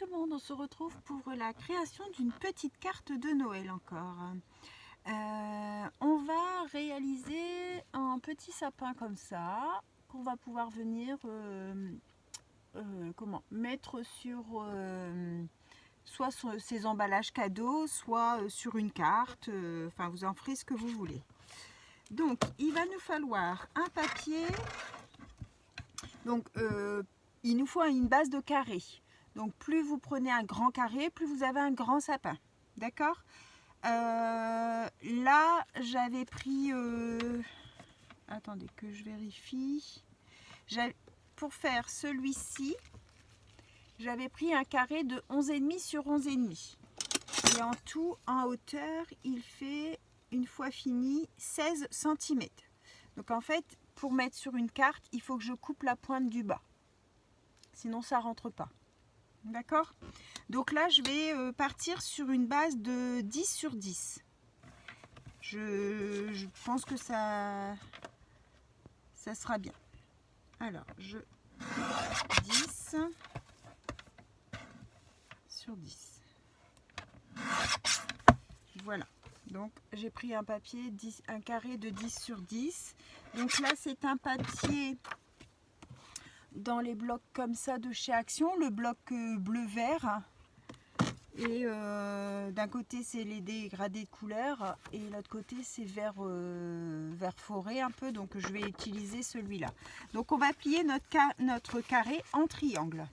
tout le monde, on se retrouve pour la création d'une petite carte de Noël encore. On va réaliser un petit sapin comme ça, qu'on va pouvoir venir mettre sur soit sur ces emballages cadeaux, soit sur une carte, enfin vous en ferez ce que vous voulez. Donc il va nous falloir un papier, donc il nous faut une base de carré. Donc plus vous prenez un grand carré, plus vous avez un grand sapin. D'accord ? Là, j'avais pris... attendez que je vérifie. Pour faire celui-ci, j'avais pris un carré de 11,5 sur 11,5. Et en tout, en hauteur, il fait, une fois fini, 16 cm. Donc en fait, pour mettre sur une carte, il faut que je coupe la pointe du bas. Sinon, ça ne rentre pas. D'accord ? Donc là, je vais partir sur une base de 10 sur 10. Je pense que ça sera bien. Alors, 10 sur 10. Voilà. Donc, j'ai pris un papier, un carré de 10 sur 10. Donc là, c'est un papier dans les blocs comme ça de chez Action, le bloc bleu-vert. Et d'un côté c'est les dégradés de couleurs et l'autre côté c'est vert forêt un peu, donc je vais utiliser celui-là. Donc on va plier notre carré en triangle.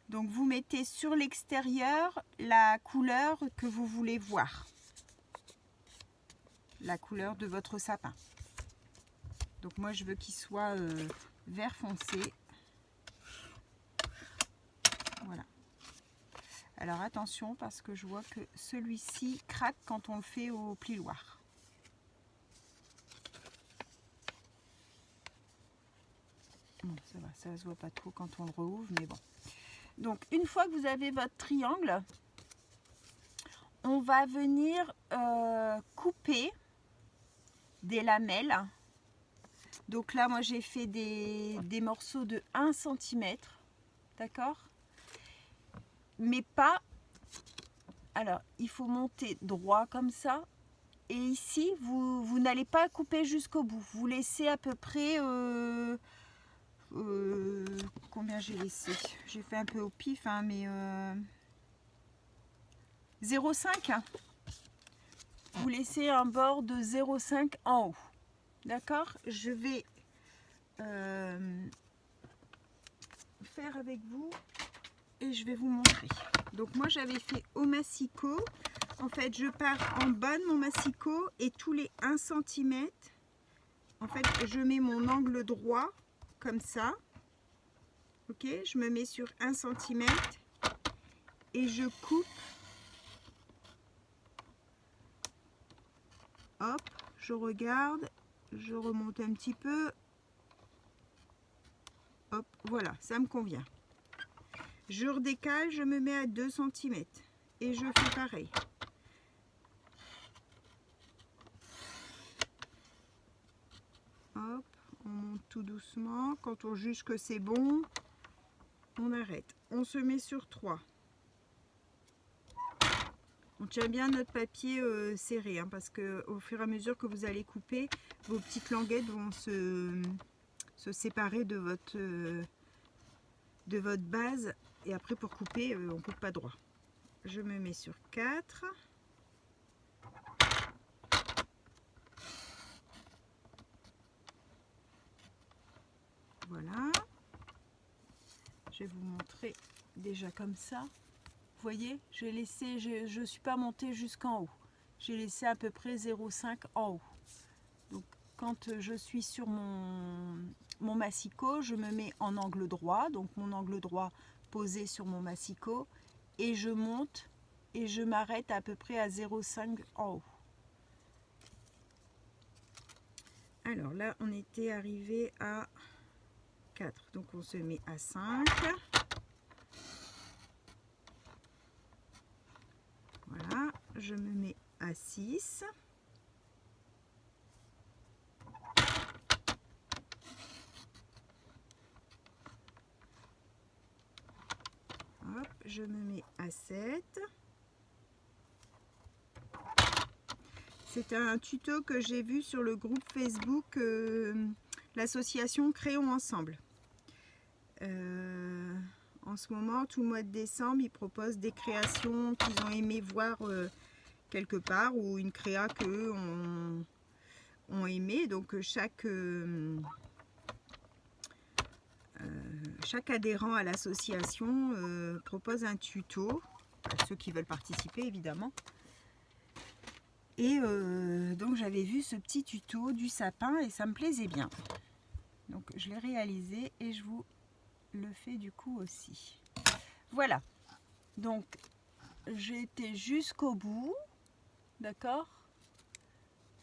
Donc vous mettez sur l'extérieur la couleur que vous voulez voir, la couleur de votre sapin. Donc moi je veux qu'il soit vert foncé. Voilà. Alors attention parce que je vois que celui-ci craque quand on le fait au plioir. Bon, ça va, ça se voit pas trop quand on le rouvre, mais bon. Donc une fois que vous avez votre triangle, on va venir couper des lamelles. Donc là, moi j'ai fait des morceaux de 1 cm, d'accord ? Mais pas, alors il faut monter droit comme ça, et ici vous n'allez pas couper jusqu'au bout, vous laissez à peu près combien j'ai laissé, j'ai fait un peu au pif hein, mais 0,5, vous laissez un bord de 0,5 en haut, d'accord. Je vais faire avec vous et je vais vous montrer. Donc moi j'avais fait au massicot. En fait je pars en bas de mon massicot et tous les 1 cm, en fait je mets mon angle droit comme ça. Ok, je me mets sur 1 cm et je coupe. Hop, je regarde, je remonte un petit peu. Hop, voilà, ça me convient. Je redécale, je me mets à 2 cm et je fais pareil. Hop, on monte tout doucement. Quand on juge que c'est bon, on arrête. On se met sur 3. On tient bien notre papier serré hein, parce que au fur et à mesure que vous allez couper, vos petites languettes vont se séparer de votre base. Et après pour couper, on ne coupe pas droit. Je me mets sur 4. Voilà. Je vais vous montrer déjà comme ça. Vous voyez, j'ai laissé, je ne suis pas montée jusqu'en haut. J'ai laissé à peu près 0,5 en haut. Donc quand je suis sur mon massicot, je me mets en angle droit. Donc mon angle droit posé sur mon massicot. Et je monte et je m'arrête à peu près à 0,5 en haut. Alors là, on était arrivé à 4. Donc on se met à 5. Voilà, je me mets à 6. Hop, je me mets à 7. C'est un tuto que j'ai vu sur le groupe Facebook, l'association Créons Ensemble. En ce moment, tout le mois de décembre, ils proposent des créations qu'ils ont aimé voir quelque part, ou une créa qu'eux ont aimé. Donc chaque adhérent à l'association propose un tuto, à ceux qui veulent participer évidemment. Et donc j'avais vu ce petit tuto du sapin et ça me plaisait bien. Donc je l'ai réalisé et je vous le fais du coup aussi. Voilà. Donc j'ai été jusqu'au bout. D'accord?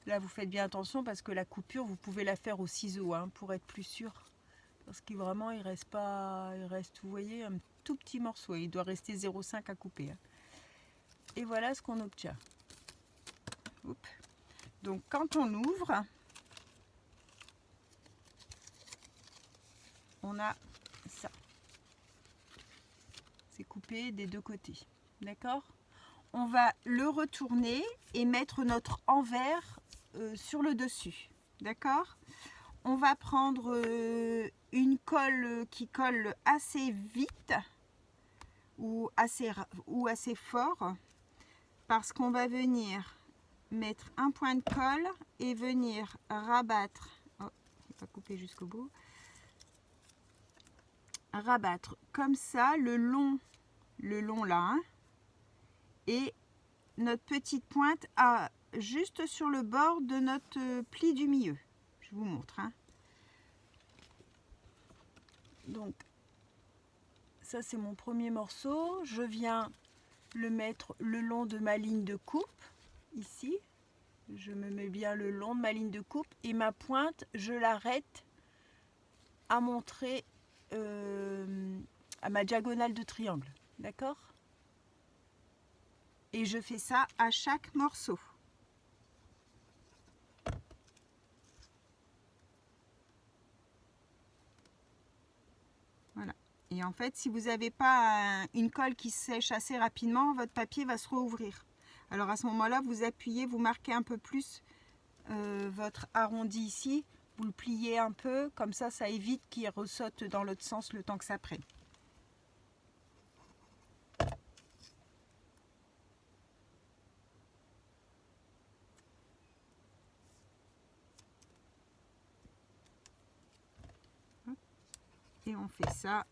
Là vous faites bien attention parce que la coupure vous pouvez la faire au ciseau hein, pour être plus sûr. Parce que vraiment il reste pas. Il reste, vous voyez, un tout petit morceau. Il doit rester 0,5 à couper. Hein. Et voilà ce qu'on obtient. Oups. Donc quand on ouvre, on a ça. C'est coupé des deux côtés. D'accord? On va le retourner et mettre notre envers sur le dessus. D'accord? On va prendre une colle qui colle assez vite ou assez fort, parce qu'on va venir mettre un point de colle et venir rabattre. Oh, je vais pas couper jusqu'au bout. Rabattre comme ça le long là, hein, et notre petite pointe juste sur le bord de notre pli du milieu. Je vous montre. Hein. Donc ça c'est mon premier morceau. Je viens le mettre le long de ma ligne de coupe ici. Je me mets bien le long de ma ligne de coupe et ma pointe je l'arrête à montrer à ma diagonale de triangle. D'accord? Et je fais ça à chaque morceau. Voilà. Et en fait, si vous n'avez pas une colle qui sèche assez rapidement, votre papier va se rouvrir. Alors à ce moment-là, vous appuyez, vous marquez un peu plus votre arrondi ici. Vous le pliez un peu, comme ça évite qu'il ressaute dans l'autre sens le temps que ça prenne. Et on fait ça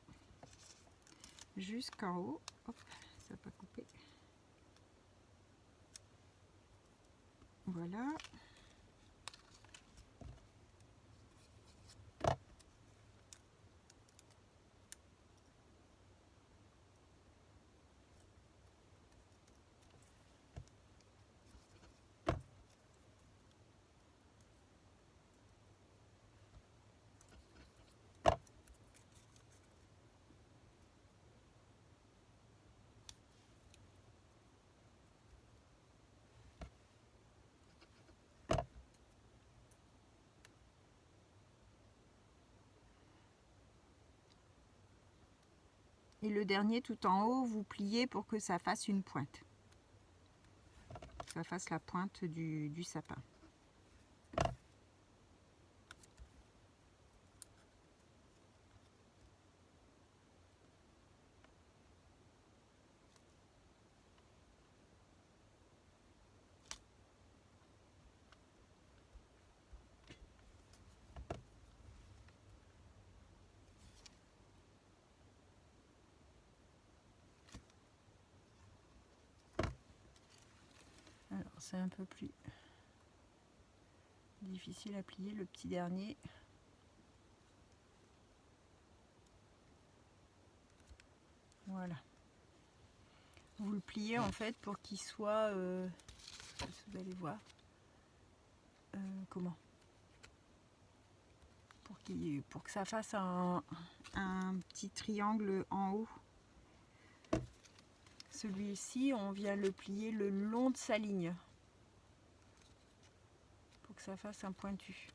jusqu'en haut. Hop, ça n'a pas coupé. Voilà. Et le dernier tout en haut, vous pliez pour que ça fasse une pointe. Que ça fasse la pointe du sapin. Alors c'est un peu plus difficile à plier le petit dernier. Voilà. Vous le pliez en fait pour qu'il soit, vous allez voir, comment, pour que ça fasse un petit triangle en haut. Celui-ci, on vient le plier le long de sa ligne pour que ça fasse un pointu.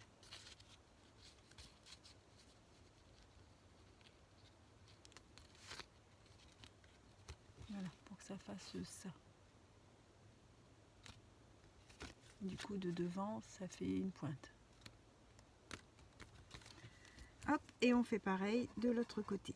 ça fasse ça. Du coup, de devant, ça fait une pointe. Hop, et on fait pareil de l'autre côté.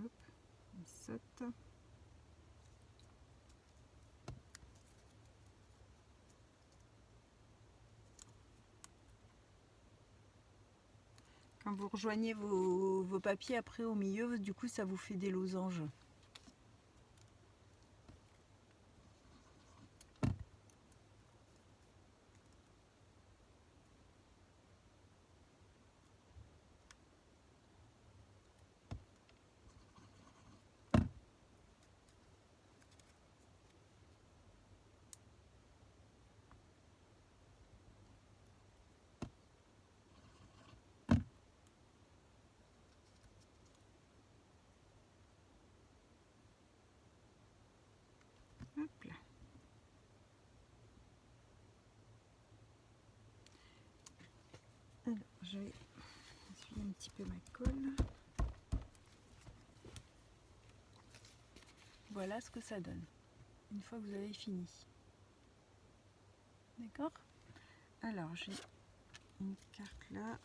Hop, on saute. Quand vous rejoignez vos papiers après au milieu, du coup ça vous fait des losanges. Hop là. Alors, je vais essuyer un petit peu ma colle. Voilà ce que ça donne, une fois que vous avez fini. D'accord? Alors, j'ai une carte là.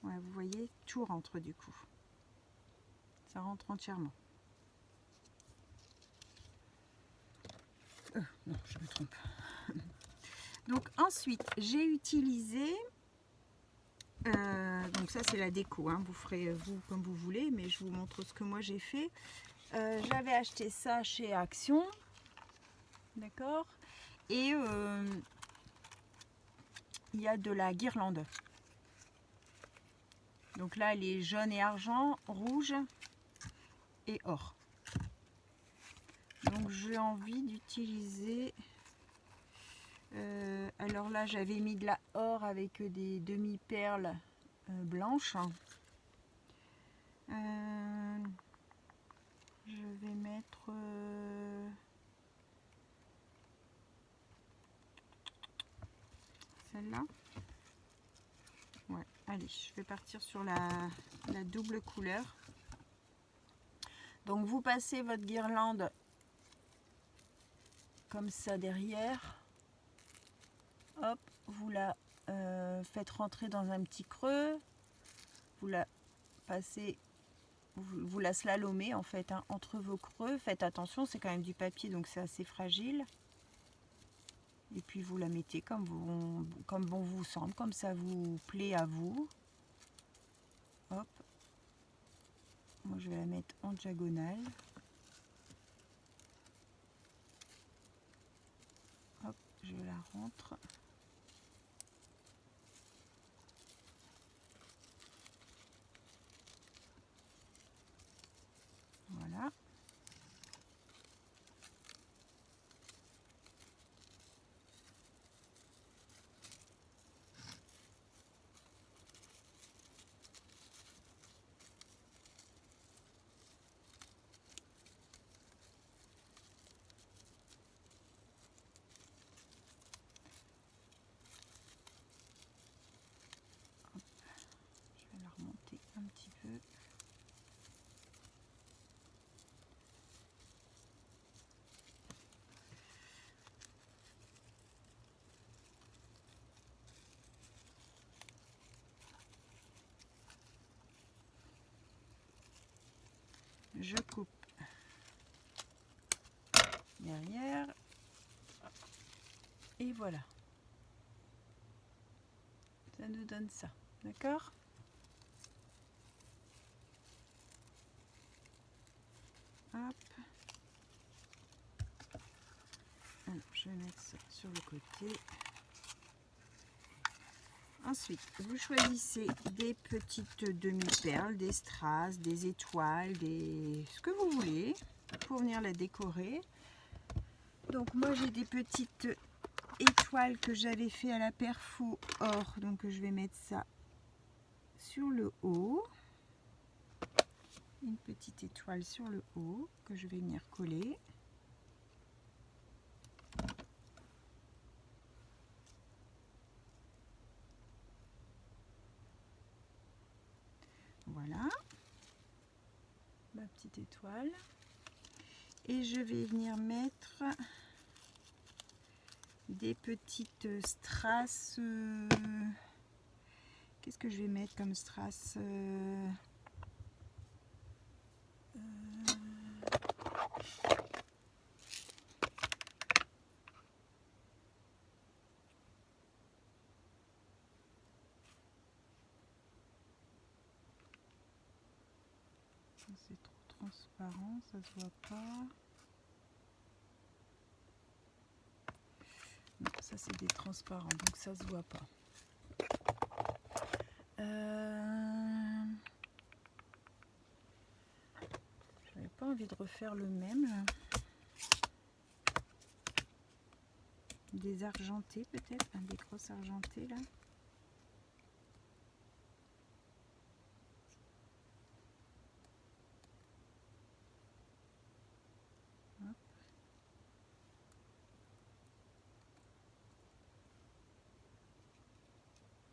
Ouais, vous voyez, tout rentre du coup. Ça rentre entièrement. Non, je me trompe. Donc ensuite, j'ai utilisé... donc ça c'est la déco, hein. Vous ferez vous comme vous voulez, mais je vous montre ce que moi j'ai fait. J'avais acheté ça chez Action, d'accord, et il y a de la guirlande. Donc là elle est jaune et argent, rouge et or. Donc j'ai envie d'utiliser... alors là j'avais mis de la or avec des demi-perles blanches. Je vais mettre celle-là. Ouais, allez, je vais partir sur la double couleur. Donc vous passez votre guirlande comme ça derrière. Hop, vous la faites rentrer dans un petit creux. Vous la passez, vous la slalomez en fait, hein, entre vos creux. Faites attention, c'est quand même du papier, donc c'est assez fragile. Et puis vous la mettez comme bon vous semble, comme ça vous plaît à vous. Hop. Moi je vais la mettre en diagonale. Hop, je la rentre. Voilà. Je vais la remonter un petit peu. Je coupe derrière. Et voilà. Ça nous donne ça. D'accord? Hop. Alors, je vais mettre ça sur le côté. Ensuite, vous choisissez des petites demi-perles, des strass, des étoiles, ce que vous voulez pour venir la décorer. Donc moi j'ai des petites étoiles que j'avais fait à la perfo or, donc je vais mettre ça sur le haut. Une petite étoile sur le haut que je vais venir coller. Voilà, ma petite étoile. Et je vais venir mettre des petites strass. Qu'est-ce que je vais mettre comme strass? C'est trop transparent, ça se voit pas. Non, ça c'est des transparents, donc ça se voit pas. J'avais pas envie de refaire le même là. Des argentés peut-être, des grosses argentées là. Hop.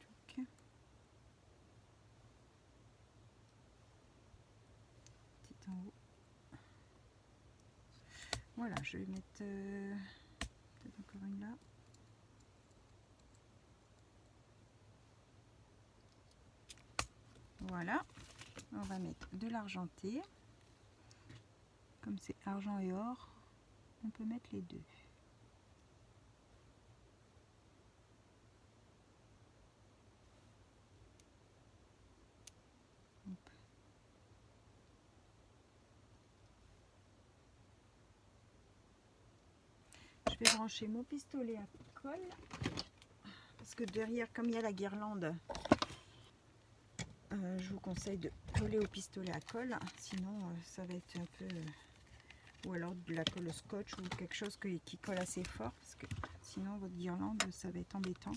Touc. Petit en haut. Voilà, je vais mettre peut-être encore une là. Voilà, on va mettre de l'argenté. Comme c'est argent et or, on peut mettre les deux. Hop. Je vais brancher mon pistolet à colle. Parce que derrière, comme il y a la guirlande, je vous conseille de coller au pistolet à colle. Sinon, ça va être un peu... ou alors de la colle au scotch ou quelque chose qui colle assez fort. Parce que sinon, votre guirlande, ça va être embêtant.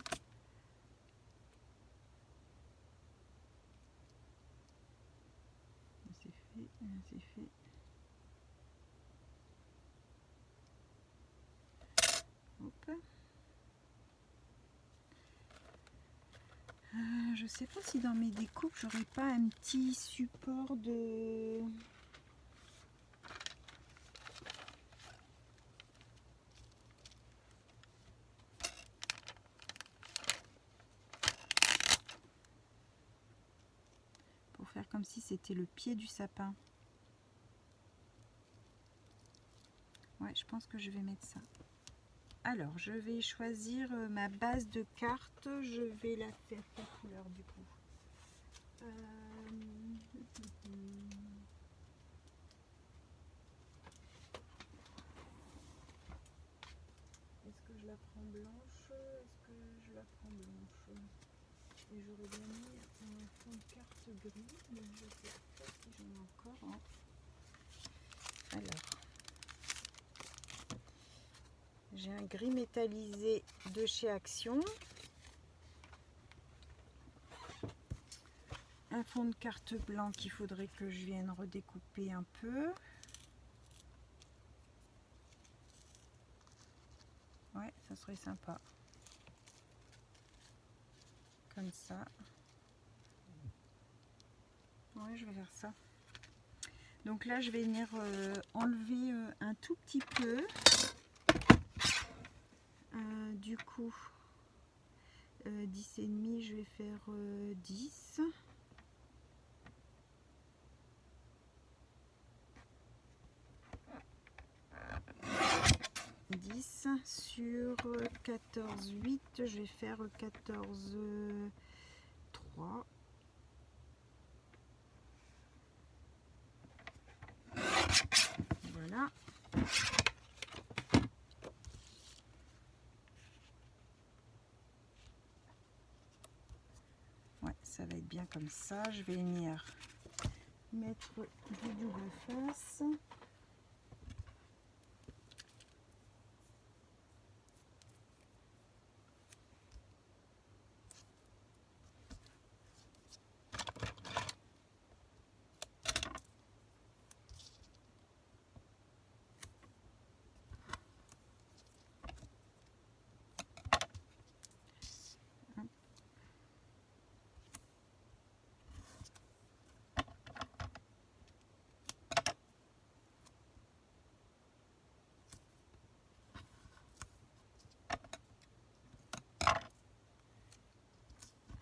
C'est fait, c'est fait. Hop. Je sais pas si dans mes découpes j'aurais pas un petit support de... pour faire comme si c'était le pied du sapin. Ouais, je pense que je vais mettre ça. Alors, je vais choisir ma base de carte. Je vais la faire quelle couleur du coup? Est-ce que je la prends blanche? Est-ce que je la prends blanche? Et j'aurais bien mis un fond de carte gris, mais je ne sais pas si j'en ai encore. Hein. Alors, j'ai un gris métallisé de chez Action. Un fond de carte blanc qu'il faudrait que je vienne redécouper un peu. Ouais, ça serait sympa. Comme ça. Ouais, je vais faire ça. Donc là, je vais venir enlever un tout petit peu. Du coup, 10,5, je vais faire 10. 6 sur 14, 8. Je vais faire 14, 3. Voilà. Ouais, ça va être bien comme ça. Je vais venir mettre du double face.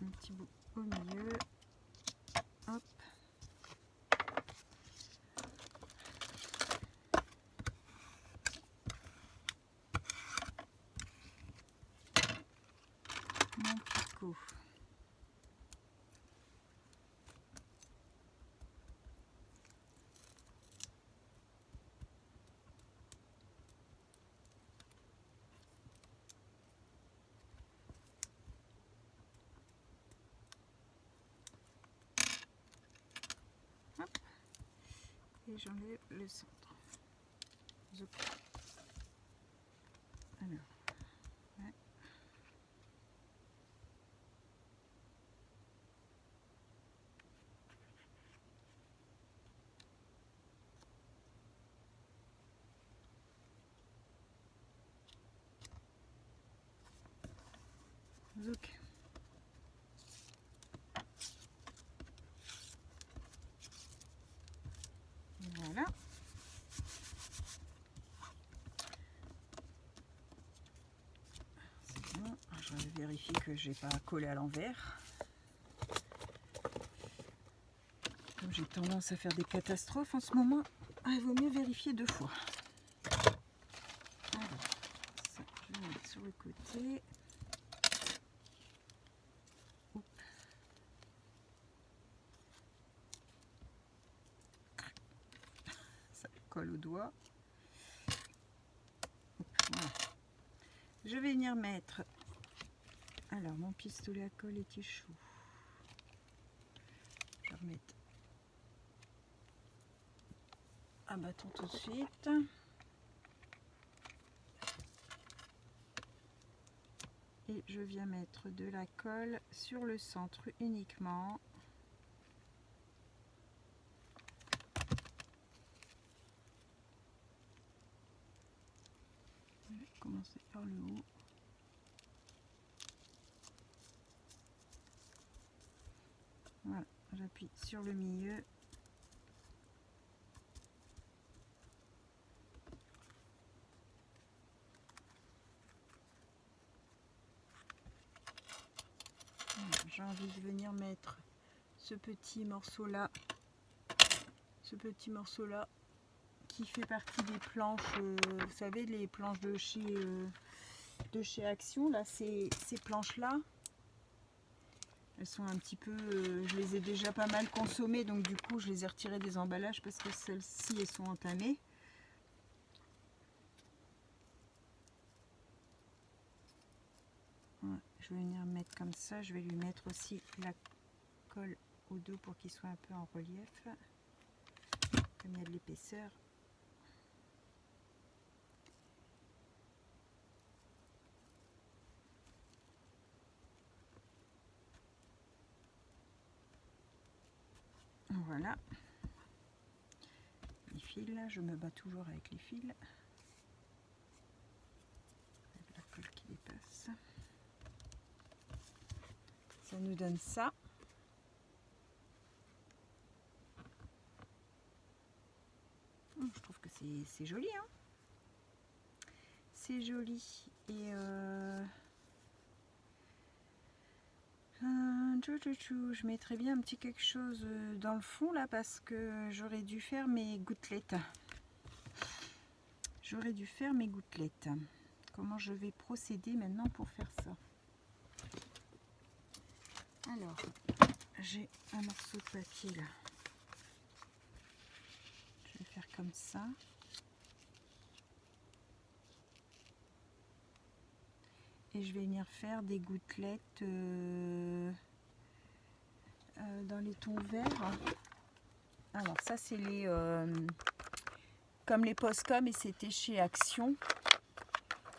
Un petit bout au milieu. Hop. Mon picot. Hop. Et j'enlève le centre. Zoup. Alors. Ouais. Zouk. Voilà. C'est bon. Je vérifie que j'ai pas collé à l'envers. Comme j'ai tendance à faire des catastrophes en ce moment, il vaut mieux vérifier 2 fois. Alors, ça, je vais mettre sur le côté. Oup. Ça colle au doigt. Oup, voilà. Je vais venir mettre. Alors, mon pistolet à colle est échou. Je vais remettre un bâton tout de suite. Et je viens mettre de la colle sur le centre uniquement. Je vais commencer par le haut. Voilà, j'appuie sur le milieu. J'ai envie de venir mettre ce petit morceau là, qui fait partie des planches, vous savez, les planches de chez Action, là, ces planches là, elles sont un petit peu, je les ai déjà pas mal consommées, donc du coup je les ai retirées des emballages parce que celles-ci elles sont entamées. Ouais, je vais venir mettre comme ça, je vais lui mettre aussi la colle au dos pour qu'il soit un peu en relief, comme il y a de l'épaisseur. Voilà. Les fils, là, je me bats toujours avec les fils. Avec la colle qui dépasse. Ça nous donne ça. Je trouve que c'est joli, hein. C'est joli. Et je mettrais bien un petit quelque chose dans le fond là parce que j'aurais dû faire mes gouttelettes. comment je vais procéder maintenant pour faire ça. Alors, j'ai un morceau de papier là. Je vais faire comme ça. Et je vais venir faire des gouttelettes dans les tons verts. Alors ça c'est les comme les Postcom, et c'était chez Action.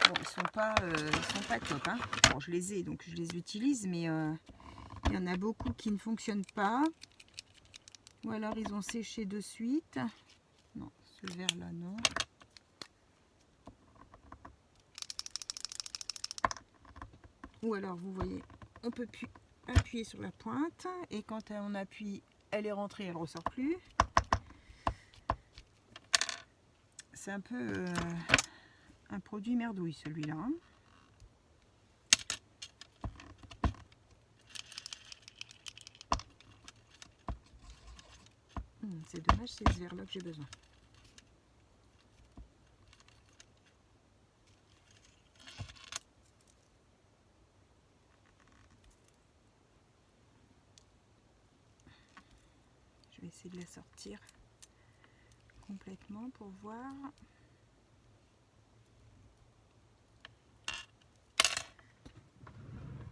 Bon, ils sont pas top, hein. Bon, je les ai donc je les utilise, mais il y en a beaucoup qui ne fonctionnent pas. Ou alors ils ont séché de suite. Non, ce vert là non. Ou alors, vous voyez, on peut plus appuyer sur la pointe. Et quand on appuie, elle est rentrée, elle ne ressort plus. C'est un peu un produit merdouille, celui-là. Hein. C'est dommage, c'est ce vert-là que j'ai besoin. Je vais essayer de la sortir complètement pour voir.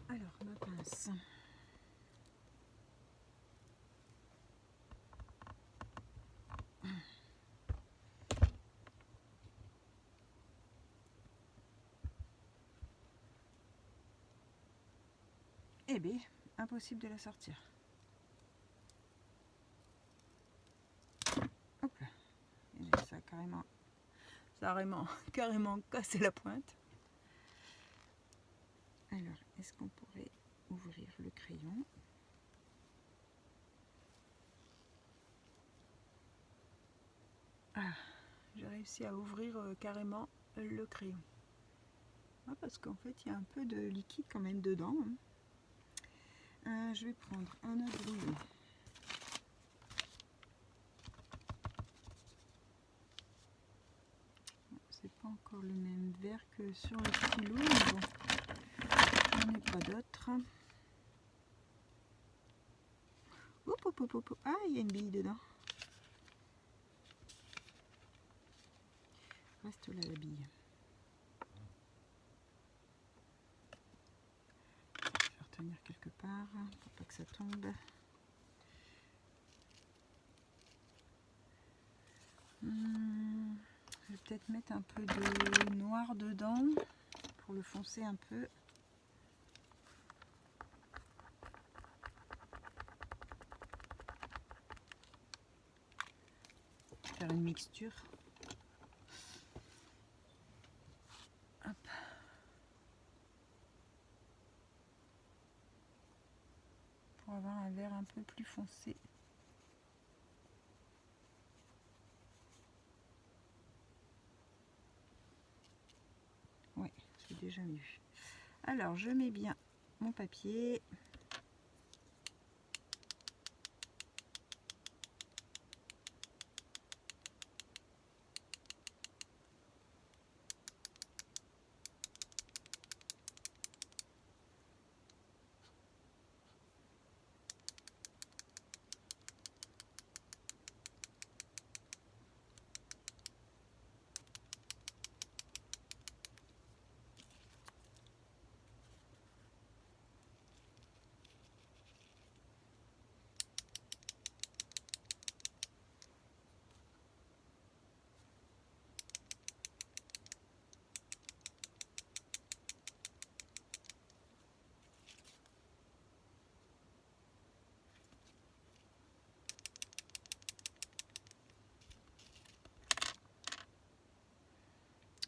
Alors, ma pince. Eh bien, impossible de la sortir. Hop là. Et ça a carrément cassé la pointe. Alors, est-ce qu'on pourrait ouvrir le crayon? Ah, j'ai réussi à ouvrir carrément le crayon. Ah, parce qu'en fait, il y a un peu de liquide quand même dedans. Je vais prendre un autre brouillon. C'est pas encore le même vert que sur le stylo, mais bon, j'en ai pas d'autres. Ah, il y a une bille dedans. Reste là la bille. Je vais faire tenir quelque part pour pas que ça tombe. Je vais peut-être mettre un peu de noir dedans pour le foncer un peu. Faire une mixture. Hop. Pour avoir un vert un peu plus foncé. Oui, j'ai déjà vu. Alors, je mets bien mon papier.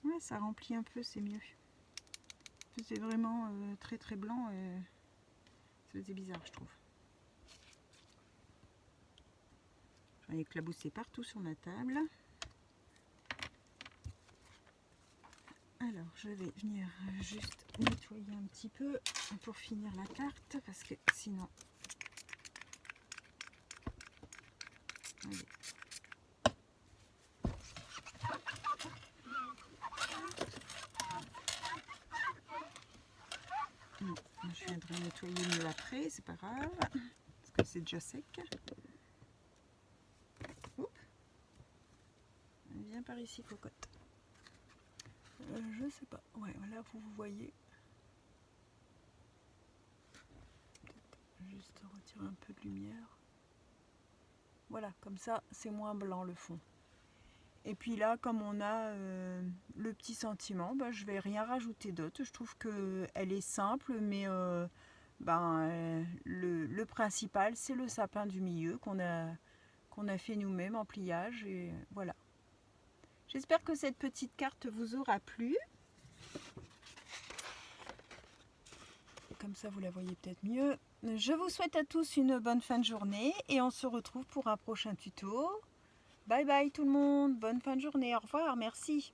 Ouais, ça remplit un peu, c'est mieux. C'est vraiment très très blanc. Ça faisait bizarre, je trouve. J'en ai éclaboussé partout sur ma table. Alors, je vais venir juste nettoyer un petit peu pour finir la carte, parce que sinon... Allez. Non, je viendrai nettoyer mieux après, c'est pas grave, parce que c'est déjà sec. Oups. Viens par ici, cocotte. Je sais pas, ouais, là vous voyez. Juste retirer un peu de lumière. Voilà, comme ça c'est moins blanc le fond. Et puis là, comme on a le petit sentiment, ben, je vais rien rajouter d'autre. Je trouve qu'elle est simple, mais le principal, c'est le sapin du milieu qu'on a fait nous-mêmes en pliage. Et voilà. J'espère que cette petite carte vous aura plu. Comme ça, vous la voyez peut-être mieux. Je vous souhaite à tous une bonne fin de journée et on se retrouve pour un prochain tuto. Bye bye tout le monde, bonne fin de journée, au revoir, merci.